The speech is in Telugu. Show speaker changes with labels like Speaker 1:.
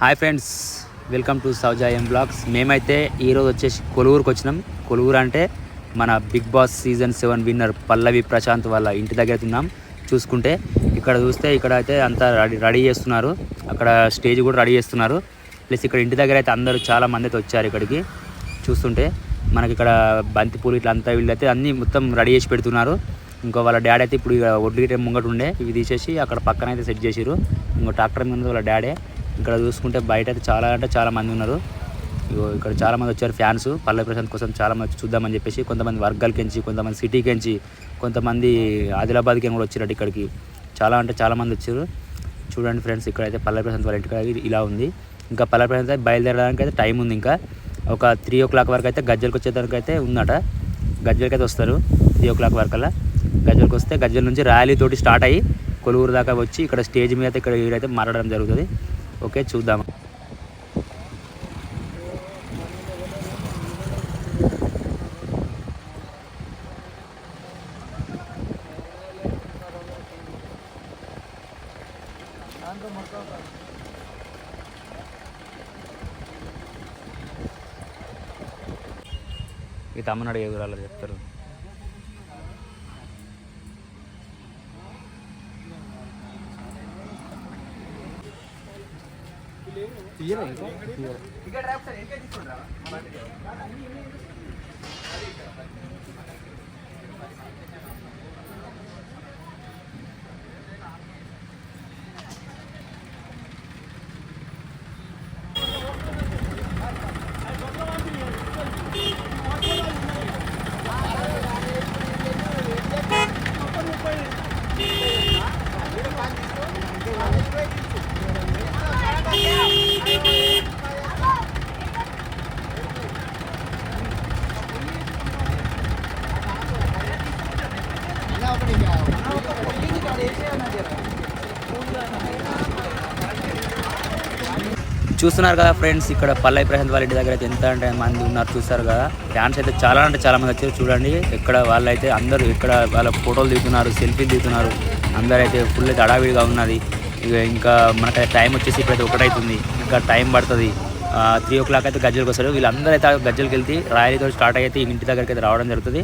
Speaker 1: హాయ్ ఫ్రెండ్స్, వెల్కమ్ టు సౌజా ఎం బ్లాగ్స్. మేమైతే ఈరోజు వచ్చేసి కొలువురుకి వచ్చినాం. కొలువురు అంటే మన Bigg Boss season 7 winner Pallavi Prashanth వాళ్ళ ఇంటి దగ్గర ఉన్నాం. చూసుకుంటే ఇక్కడ చూస్తే ఇక్కడ అయితే అంతా రెడీ చేస్తున్నారు. అక్కడ స్టేజ్ కూడా రెడీ చేస్తున్నారు. ప్లస్ ఇక్కడ ఇంటి దగ్గర అయితే అందరూ చాలా మంది అయితే వచ్చారు ఇక్కడికి. చూస్తుంటే మనకి ఇక్కడ బంతిపూలు ఇట్లా అంతా వీళ్ళు అయితే అన్నీ మొత్తం రెడీ చేసి పెడుతున్నారు. ఇంకో వాళ్ళ డాడీ అయితే ఇప్పుడు ఇక ఒడ్లు ముంగట ఉండే ఇవి తీసేసి అక్కడ పక్కన అయితే సెట్ చేసిరు. ఇంకో ట్రాక్టర్ మీద వాళ్ళ డాడే. ఇక్కడ చూసుకుంటే బయట అయితే చాలా మంది ఉన్నారు. ఇక్కడ చాలా మంది వచ్చారు ఫ్యాన్స్. పల్లవి ప్రశాంత్ కోసం చాలా మంది చూద్దామని చెప్పేసి కొంతమంది వర్గాలకించి, కొంతమంది సిటీకించి, కొంతమంది ఆదిలాబాద్కి కూడా వచ్చారు ఇక్కడికి. చాలా మంది వచ్చారు. చూడండి ఫ్రెండ్స్, ఇక్కడైతే పల్లవి ప్రశాంత్ వాళ్ళ ఇంటికి ఇలా ఉంది. ఇంకా పల్లవి ప్రశాంత్ అయితే బయలుదేరడానికి అయితే టైం ఉంది. ఇంకా ఒక 3 o'clock వరకు అయితే గజ్జలకి వచ్చేదానికి అయితే ఉందట. గజ్జలకి అయితే వస్తారు 3 o'clock వరకు. అలా గజ్జలకి వస్తే గజ్జల నుంచి ర్యాలీతోటి స్టార్ట్ అయ్యి కొలువురు దాకా వచ్చి ఇక్కడ స్టేజ్ మీద ఇక్కడ వీడైతే మాట్లాడడం జరుగుతుంది. ఓకే, చూద్దాం. ఈ తమిళనాడు ఏ ఊరాలో చెప్తారు. చూస్తున్నారు కదా ఫ్రెండ్స్, ఇక్కడ పల్లవి ప్రశాంత్ వాళ్ళ ఇంటి దగ్గర అయితే ఎంత అంటే మంది ఉన్నారు చూస్తారు కదా. ఫ్యాన్స్ అయితే చాలా మంది వచ్చారు. చూడండి, ఇక్కడ వాళ్ళైతే అందరూ ఇక్కడ వాళ్ళ ఫోటోలు దిగుతున్నారు, సెల్ఫీలు దిగుతున్నారు. అందరూ అయితే ఫుల్ అయితే అడావిడిగా ఉన్నది. ఇంకా మనకైతే టైం వచ్చేసి ఇప్పుడైతే 1 అవుతుంది. ఇంకా టైం పడుతుంది. 3 o'clock అయితే గజ్జలకి వస్తారు. వీళ్ళందరూ అయితే గజ్జలకి వెళ్తే ర్యాలీతో స్టార్ట్ అయితే ఇంటి దగ్గరికి అయితే రావడం జరుగుతుంది.